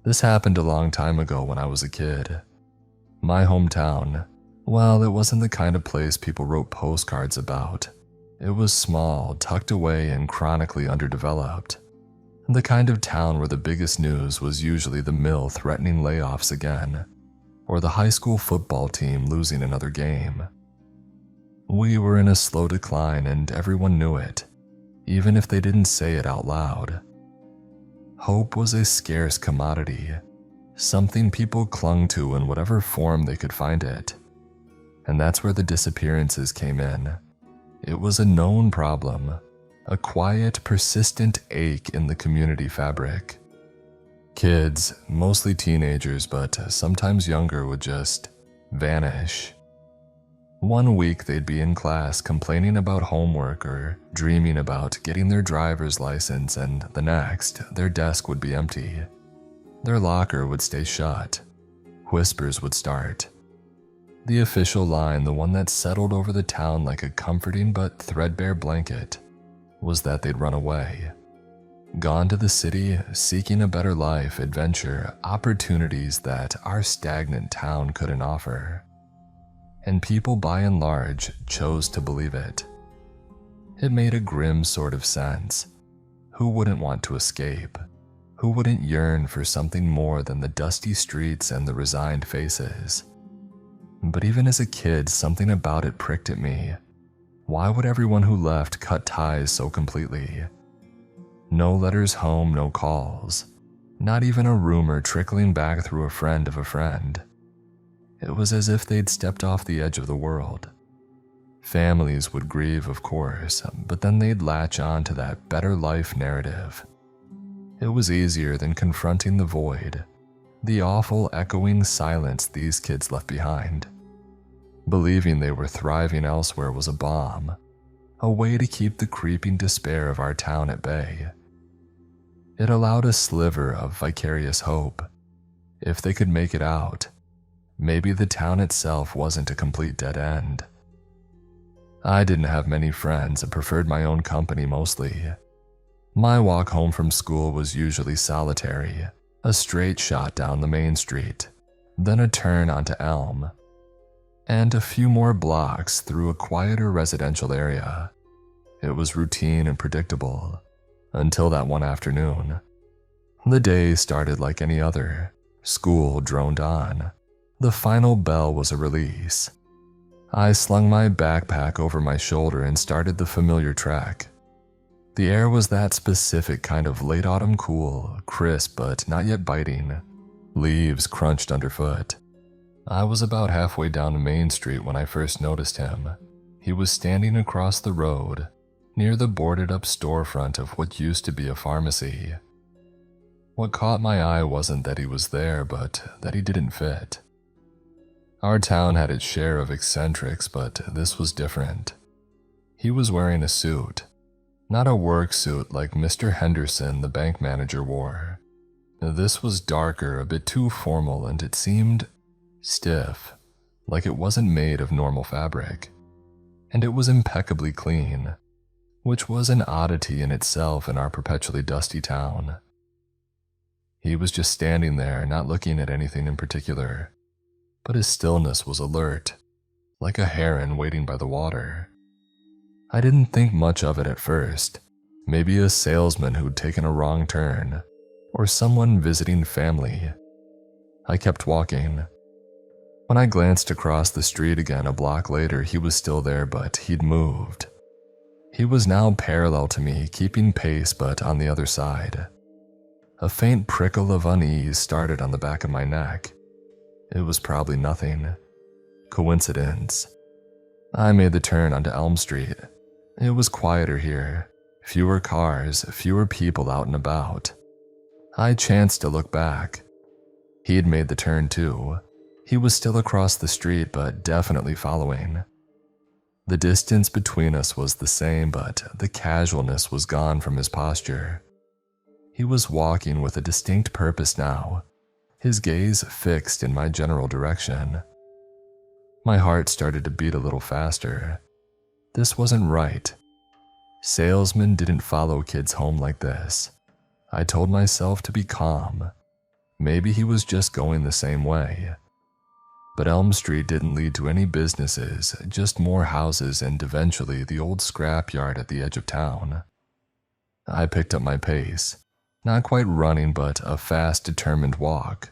This happened a long time ago when I was a kid. My hometown, well, it wasn't the kind of place people wrote postcards about. It was small, tucked away, and chronically underdeveloped. The kind of town where the biggest news was usually the mill threatening layoffs again, or the high school football team losing another game. We were in a slow decline and everyone knew it, even if they didn't say it out loud. Hope was a scarce commodity, something people clung to in whatever form they could find it. And that's where the disappearances came in. It was a known problem, a quiet, persistent ache in the community fabric. Kids, mostly teenagers but sometimes younger, would just vanish. One week they'd be in class complaining about homework or dreaming about getting their driver's license, and the next, their desk would be empty. Their locker would stay shut. Whispers would start. The official line, the one that settled over the town like a comforting but threadbare blanket, was that they'd run away. Gone to the city, seeking a better life, adventure, opportunities that our stagnant town couldn't offer. And people by and large chose to believe it. It made a grim sort of sense. Who wouldn't want to escape? Who wouldn't yearn for something more than the dusty streets and the resigned faces? But even as a kid, something about it pricked at me. Why would everyone who left cut ties so completely? No letters home, no calls. Not even a rumor trickling back through a friend of a friend. It was as if they'd stepped off the edge of the world. Families would grieve, of course, but then they'd latch on to that better life narrative. It was easier than confronting the void, the awful echoing silence these kids left behind. Believing they were thriving elsewhere was a balm, a way to keep the creeping despair of our town at bay. It allowed a sliver of vicarious hope. If they could make it out, maybe the town itself wasn't a complete dead end. I didn't have many friends and preferred my own company mostly. My walk home from school was usually solitary, a straight shot down the main street, then a turn onto Elm, and a few more blocks through a quieter residential area. It was routine and predictable, until that one afternoon. The day started like any other. School droned on. The final bell was a release. I slung my backpack over my shoulder and started the familiar trek. The air was that specific kind of late autumn cool, crisp but not yet biting. Leaves crunched underfoot. I was about halfway down Main Street when I first noticed him. He was standing across the road, near the boarded-up storefront of what used to be a pharmacy. What caught my eye wasn't that he was there, but that he didn't fit. Our town had its share of eccentrics, but this was different. He was wearing a suit. Not a work suit like Mr. Henderson, the bank manager, wore. This was darker, a bit too formal, and it seemed stiff, like it wasn't made of normal fabric. And it was impeccably clean, which was an oddity in itself in our perpetually dusty town. He was just standing there, not looking at anything in particular, but his stillness was alert, like a heron waiting by the water. I didn't think much of it at first. Maybe a salesman who'd taken a wrong turn, or someone visiting family. I kept walking. When I glanced across the street again a block later, he was still there, but he'd moved. He was now parallel to me, keeping pace but on the other side. A faint prickle of unease started on the back of my neck. It was probably nothing. Coincidence. I made the turn onto Elm Street. It was quieter here. Fewer cars, fewer people out and about. I chanced to look back. He'd made the turn too. He was still across the street, but definitely following. The distance between us was the same, but the casualness was gone from his posture. He was walking with a distinct purpose now, his gaze fixed in my general direction. My heart started to beat a little faster. This wasn't right. Salesmen didn't follow kids home like this. I told myself to be calm. Maybe he was just going the same way. But Elm Street didn't lead to any businesses, just more houses and eventually the old scrapyard at the edge of town. I picked up my pace, not quite running but a fast, determined walk.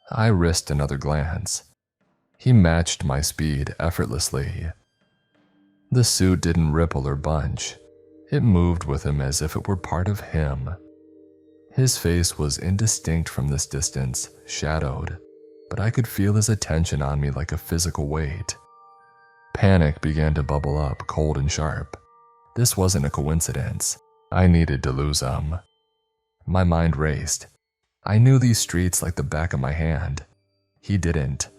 I risked another glance. He matched my speed effortlessly. The suit didn't ripple or bunch. It moved with him as if it were part of him. His face was indistinct from this distance, shadowed, but I could feel his attention on me like a physical weight. Panic began to bubble up, cold and sharp. This wasn't a coincidence. I needed to lose him. My mind raced. I knew these streets like the back of my hand. He didn't.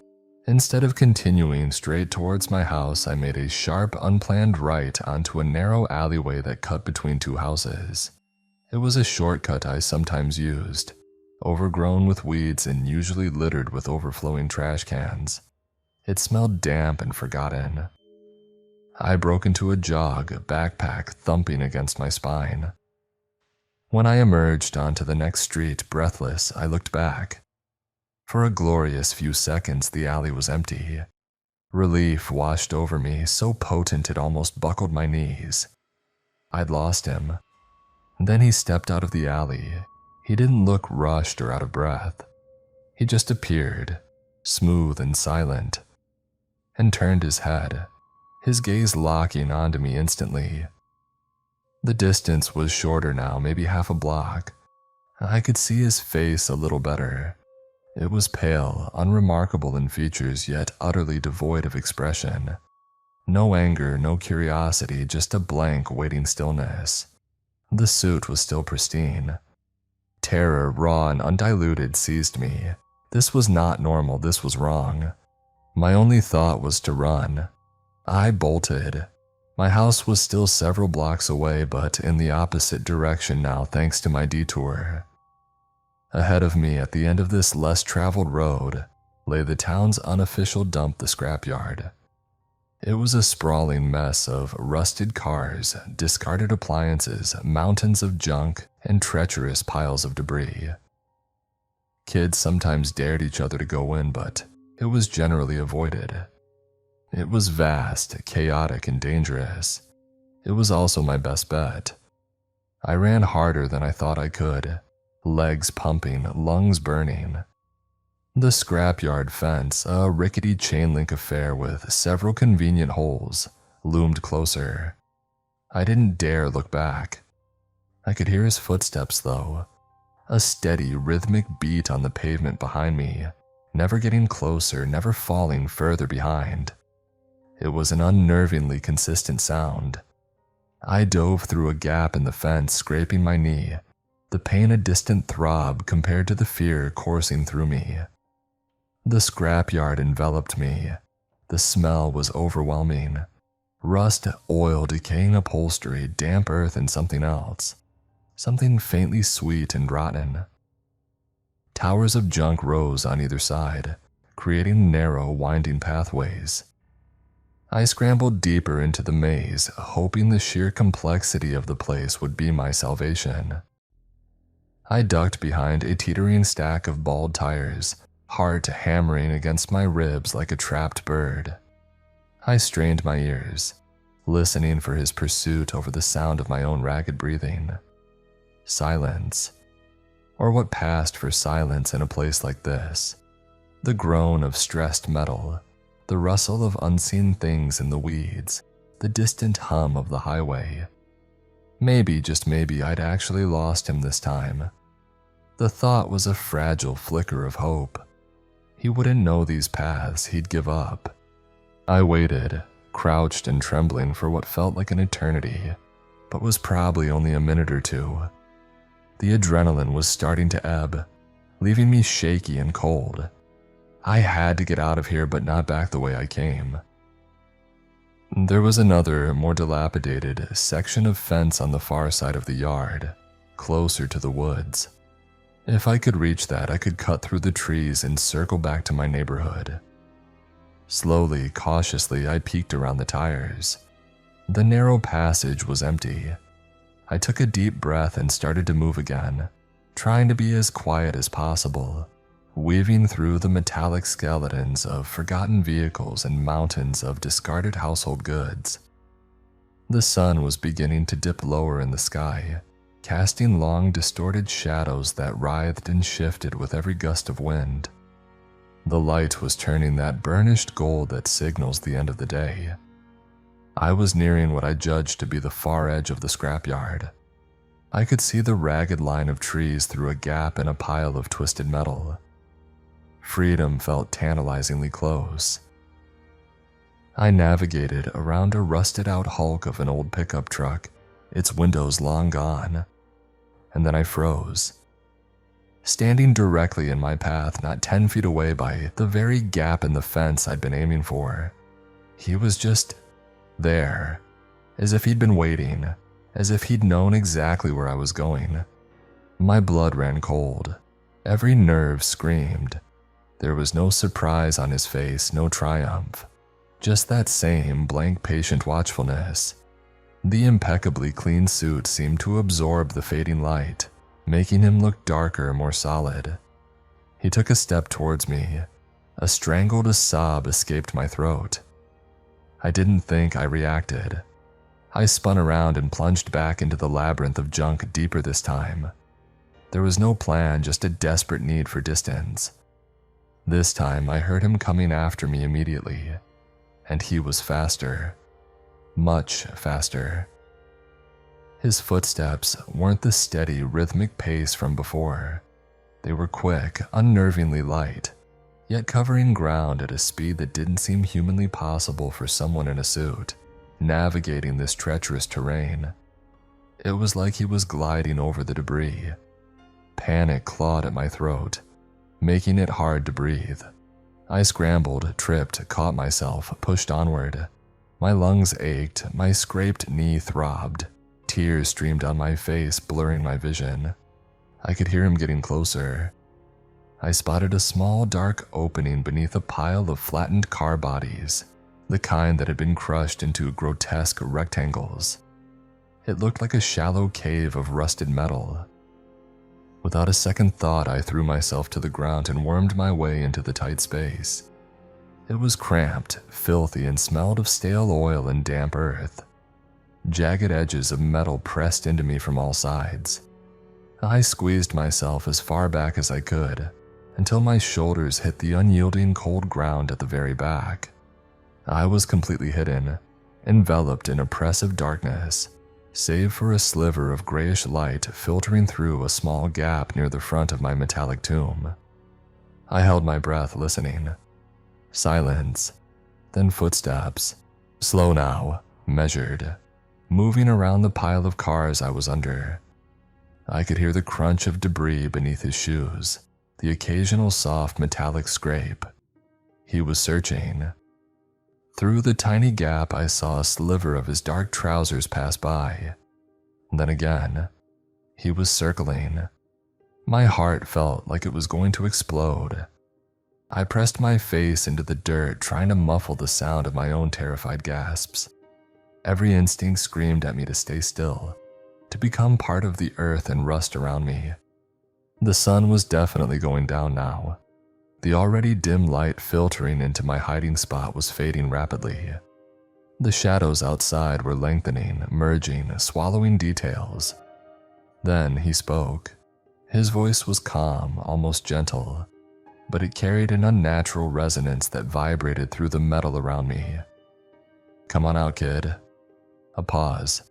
Instead of continuing straight towards my house, I made a sharp, unplanned right onto a narrow alleyway that cut between two houses. It was a shortcut I sometimes used, overgrown with weeds and usually littered with overflowing trash cans. It smelled damp and forgotten. I broke into a jog, backpack thumping against my spine. When I emerged onto the next street, breathless, I looked back. For a glorious few seconds, the alley was empty. Relief washed over me, so potent it almost buckled my knees. I'd lost him. Then he stepped out of the alley. He didn't look rushed or out of breath. He just appeared, smooth and silent, and turned his head, his gaze locking onto me instantly. The distance was shorter now, maybe half a block. I could see his face a little better. It was pale, unremarkable in features, yet utterly devoid of expression. No anger, no curiosity, just a blank, waiting stillness. The suit was still pristine. Terror, raw and undiluted, seized me. This was not normal, this was wrong. My only thought was to run. I bolted. My house was still several blocks away, but in the opposite direction now thanks to my detour. Ahead of me, at the end of this less traveled road, lay the town's unofficial dump, the scrapyard. It was a sprawling mess of rusted cars, discarded appliances, mountains of junk, and treacherous piles of debris. Kids sometimes dared each other to go in, but it was generally avoided. It was vast, chaotic, and dangerous. It was also my best bet. I ran harder than I thought I could, legs pumping, lungs burning. The scrapyard fence, a rickety chain-link affair with several convenient holes, loomed closer. I didn't dare look back. I could hear his footsteps, though, a steady, rhythmic beat on the pavement behind me, never getting closer, never falling further behind. It was an unnervingly consistent sound. I dove through a gap in the fence, scraping my knee, the pain a distant throb compared to the fear coursing through me. The scrapyard enveloped me. The smell was overwhelming. Rust, oil, decaying upholstery, damp earth, and something else. Something faintly sweet and rotten. Towers of junk rose on either side, creating narrow, winding pathways. I scrambled deeper into the maze, hoping the sheer complexity of the place would be my salvation. I ducked behind a teetering stack of bald tires, heart hammering against my ribs like a trapped bird. I strained my ears, listening for his pursuit over the sound of my own ragged breathing. Silence, or what passed for silence in a place like this. The groan of stressed metal, the rustle of unseen things in the weeds, the distant hum of the highway. Maybe, just maybe, I'd actually lost him this time. The thought was a fragile flicker of hope. He wouldn't know these paths, he'd give up. I waited, crouched and trembling for what felt like an eternity, but was probably only a minute or two. The adrenaline was starting to ebb, leaving me shaky and cold. I had to get out of here, but not back the way I came. There was another, more dilapidated, section of fence on the far side of the yard, closer to the woods. If I could reach that, I could cut through the trees and circle back to my neighborhood. Slowly, cautiously, I peeked around the tires. The narrow passage was empty. I took a deep breath and started to move again, trying to be as quiet as possible, weaving through the metallic skeletons of forgotten vehicles and mountains of discarded household goods. The sun was beginning to dip lower in the sky, casting long, distorted shadows that writhed and shifted with every gust of wind. The light was turning that burnished gold that signals the end of the day. I was nearing what I judged to be the far edge of the scrapyard. I could see the ragged line of trees through a gap in a pile of twisted metal. Freedom felt tantalizingly close. I navigated around a rusted-out hulk of an old pickup truck, its windows long gone, and then I froze. Standing directly in my path, not 10 feet away by the very gap in the fence I'd been aiming for, he was just there, as if he'd been waiting, as if he'd known exactly where I was going. My blood ran cold. Every nerve screamed. There was no surprise on his face, no triumph. Just that same blank, patient watchfulness. The impeccably clean suit seemed to absorb the fading light, making him look darker, more solid. He took a step towards me. A strangled sob escaped my throat. I didn't think I reacted. I spun around and plunged back into the labyrinth of junk deeper this time. There was no plan, just a desperate need for distance. This time I heard him coming after me immediately, and he was faster. Much faster. His footsteps weren't the steady, rhythmic pace from before. They were quick, unnervingly light, yet covering ground at a speed that didn't seem humanly possible for someone in a suit, navigating this treacherous terrain. It was like he was gliding over the debris. Panic clawed at my throat, making it hard to breathe. I scrambled, tripped, caught myself, pushed onward. My lungs ached, my scraped knee throbbed. Tears streamed down my face, blurring my vision. I could hear him getting closer. I spotted a small, dark opening beneath a pile of flattened car bodies, the kind that had been crushed into grotesque rectangles. It looked like a shallow cave of rusted metal. Without a second thought, I threw myself to the ground and wormed my way into the tight space. It was cramped, filthy, and smelled of stale oil and damp earth. Jagged edges of metal pressed into me from all sides. I squeezed myself as far back as I could, until my shoulders hit the unyielding cold ground at the very back. I was completely hidden, enveloped in oppressive darkness, save for a sliver of grayish light filtering through a small gap near the front of my metallic tomb. I held my breath, listening. Silence, then footsteps, slow now, measured, moving around the pile of cars I was under. I could hear the crunch of debris beneath his shoes, the occasional soft metallic scrape. He was searching. Through the tiny gap, I saw a sliver of his dark trousers pass by. Then again, he was circling. My heart felt like it was going to explode. I pressed my face into the dirt, trying to muffle the sound of my own terrified gasps. Every instinct screamed at me to stay still, to become part of the earth and rust around me. The sun was definitely going down now. The already dim light filtering into my hiding spot was fading rapidly. The shadows outside were lengthening, merging, swallowing details. Then he spoke. His voice was calm, almost gentle, but it carried an unnatural resonance that vibrated through the metal around me. "Come on out, kid." A pause.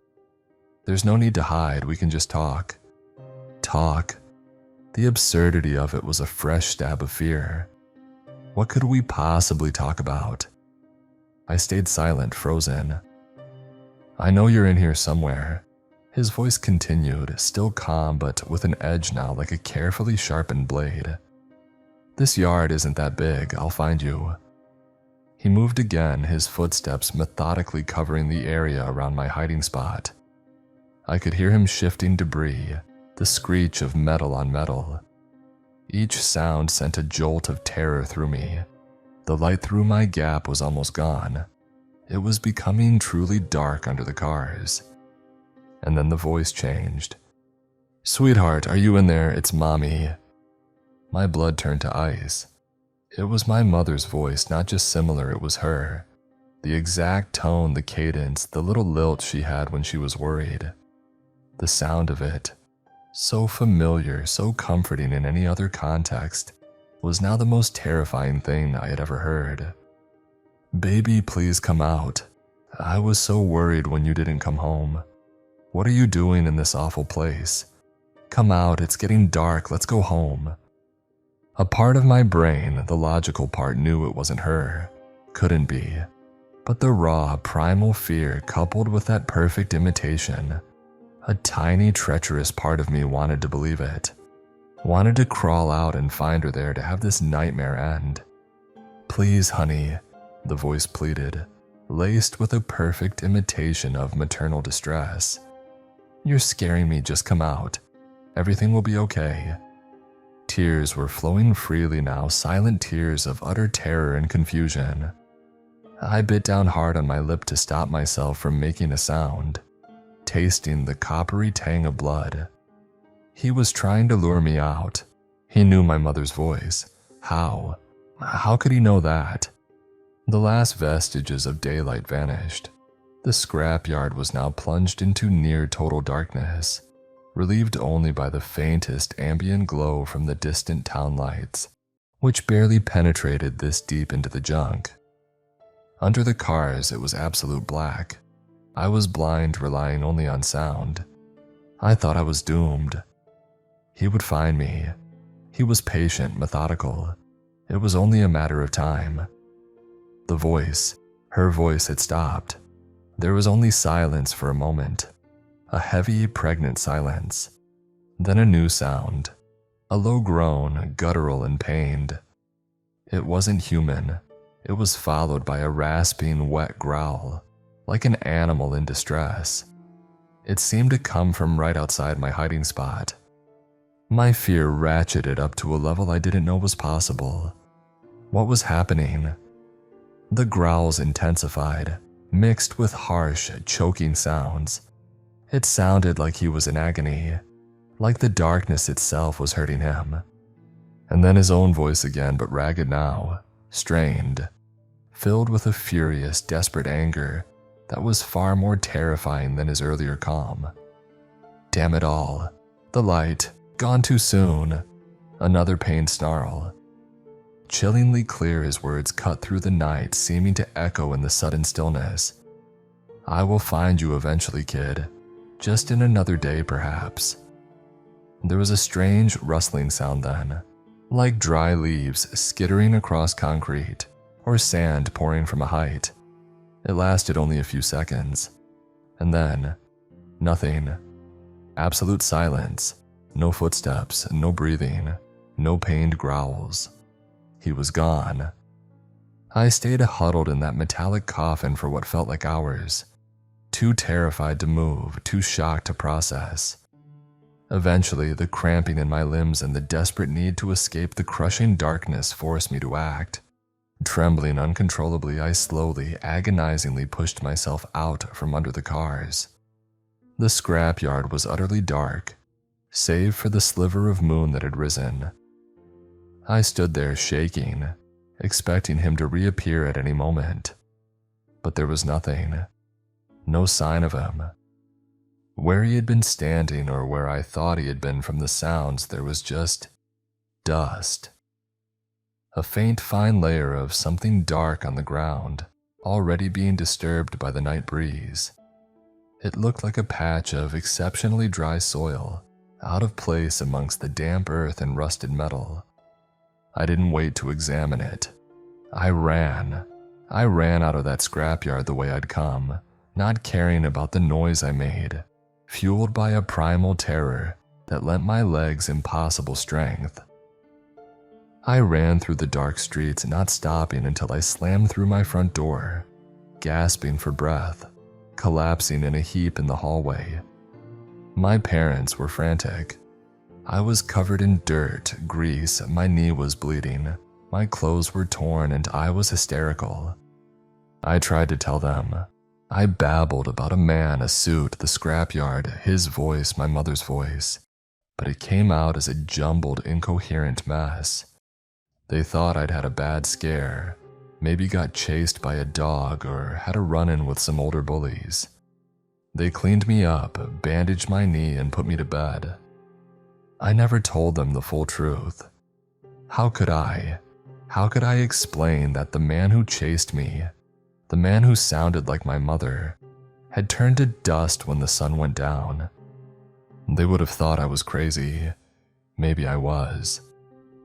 "There's no need to hide, we can just talk." Talk. The absurdity of it was a fresh stab of fear. What could we possibly talk about? I stayed silent, frozen. "I know you're in here somewhere." His voice continued, still calm but with an edge now like a carefully sharpened blade. "This yard isn't that big, I'll find you." He moved again, his footsteps methodically covering the area around my hiding spot. I could hear him shifting debris, the screech of metal on metal. Each sound sent a jolt of terror through me. The light through my gap was almost gone. It was becoming truly dark under the cars. And then the voice changed. "Sweetheart, are you in there? It's Mommy." My blood turned to ice. It was my mother's voice, not just similar, it was her. The exact tone, the cadence, the little lilt she had when she was worried. The sound of it, so familiar, so comforting in any other context, was now the most terrifying thing I had ever heard. "Baby, please come out. I was so worried when you didn't come home. What are you doing in this awful place? Come out, it's getting dark, let's go home." A part of my brain, the logical part, knew it wasn't her. Couldn't be. But the raw, primal fear coupled with that perfect imitation, a tiny, treacherous part of me wanted to believe it. Wanted to crawl out and find her there to have this nightmare end. "Please, honey," the voice pleaded, laced with a perfect imitation of maternal distress. "You're scaring me, just come out. Everything will be okay." Tears were flowing freely now, silent tears of utter terror and confusion. I bit down hard on my lip to stop myself from making a sound, tasting the coppery tang of blood. He was trying to lure me out. He knew my mother's voice. How? How could he know that? The last vestiges of daylight vanished. The scrapyard was now plunged into near total darkness, relieved only by the faintest ambient glow from the distant town lights, which barely penetrated this deep into the junk. Under the cars, it was absolute black. I was blind, relying only on sound. I thought I was doomed. He would find me. He was patient, methodical. It was only a matter of time. The voice, her voice had stopped. There was only silence for a moment. A heavy, pregnant silence. Then a new sound. A low groan, guttural and pained. It wasn't human. It was followed by a rasping, wet growl, like an animal in distress. It seemed to come from right outside my hiding spot. My fear ratcheted up to a level I didn't know was possible. What was happening? The growls intensified, mixed with harsh, choking sounds. It sounded like he was in agony, like the darkness itself was hurting him. And then his own voice again, but ragged now, strained, filled with a furious, desperate anger that was far more terrifying than his earlier calm. Damn it all. The light, gone too soon. Another pained snarl. Chillingly clear, his words cut through the night, seeming to echo in the sudden stillness. "I will find you eventually, kid. Just in another day, perhaps." There was a strange rustling sound then, like dry leaves skittering across concrete, or sand pouring from a height. It lasted only a few seconds. And then, nothing. Absolute silence. No footsteps, no breathing, no pained growls. He was gone. I stayed huddled in that metallic coffin for what felt like hours, too terrified to move, too shocked to process. Eventually, the cramping in my limbs and the desperate need to escape the crushing darkness forced me to act. Trembling uncontrollably, I slowly, agonizingly pushed myself out from under the cars. The scrapyard was utterly dark, save for the sliver of moon that had risen. I stood there shaking, expecting him to reappear at any moment. But there was nothing. No sign of him. Where he had been standing, or where I thought he had been from the sounds, there was just dust. A faint, fine layer of something dark on the ground, already being disturbed by the night breeze. It looked like a patch of exceptionally dry soil, out of place amongst the damp earth and rusted metal. I didn't wait to examine it. I ran. I ran out of that scrapyard the way I'd come, not caring about the noise I made, fueled by a primal terror that lent my legs impossible strength. I ran through the dark streets, not stopping until I slammed through my front door, gasping for breath, collapsing in a heap in the hallway. My parents were frantic. I was covered in dirt, grease, my knee was bleeding, my clothes were torn, and I was hysterical. I tried to tell them. I babbled about a man, a suit, the scrapyard, his voice, my mother's voice. but it came out as a jumbled, incoherent mess. They thought I'd had a bad scare, maybe got chased by a dog or had a run-in with some older bullies. They cleaned me up, bandaged my knee, and put me to bed. I never told them the full truth. How could I? How could I explain that the man who chased me, the man who sounded like my mother, had turned to dust when the sun went down? They would have thought I was crazy. Maybe I was.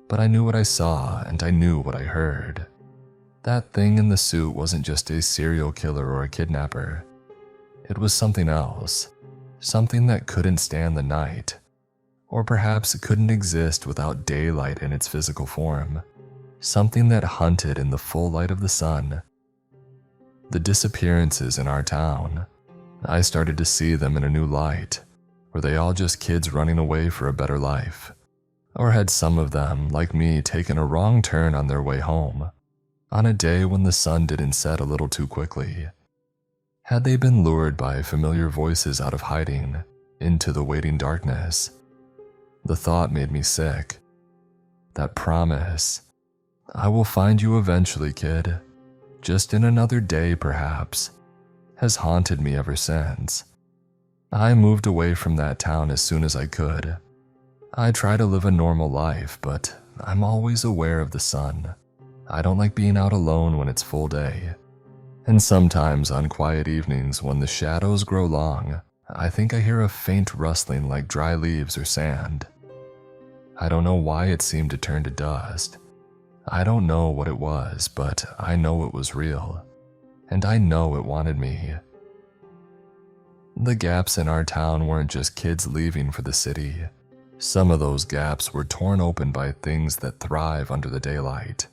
But I knew what I saw and I knew what I heard. That thing in the suit wasn't just a serial killer or a kidnapper. It was something else. Something that couldn't stand the night. Or perhaps it couldn't exist without daylight in its physical form. Something that hunted in the full light of the sun. The disappearances in our town. I started to see them in a new light. Were they all just kids running away for a better life? Or had some of them, like me, taken a wrong turn on their way home, on a day when the sun didn't set a little too quickly? Had they been lured by familiar voices out of hiding, into the waiting darkness? The thought made me sick. That promise, "I will find you eventually, kid, just in another day perhaps," has haunted me ever since. I moved away from that town as soon as I could. I try to live a normal life, but I'm always aware of the sun. I don't like being out alone when it's full day. And sometimes on quiet evenings when the shadows grow long, I think I hear a faint rustling like dry leaves or sand. I don't know why it seemed to turn to dust. I don't know what it was, but I know it was real. And I know it wanted me. The gaps in our town weren't just kids leaving for the city. Some of those gaps were torn open by things that thrive under the daylight.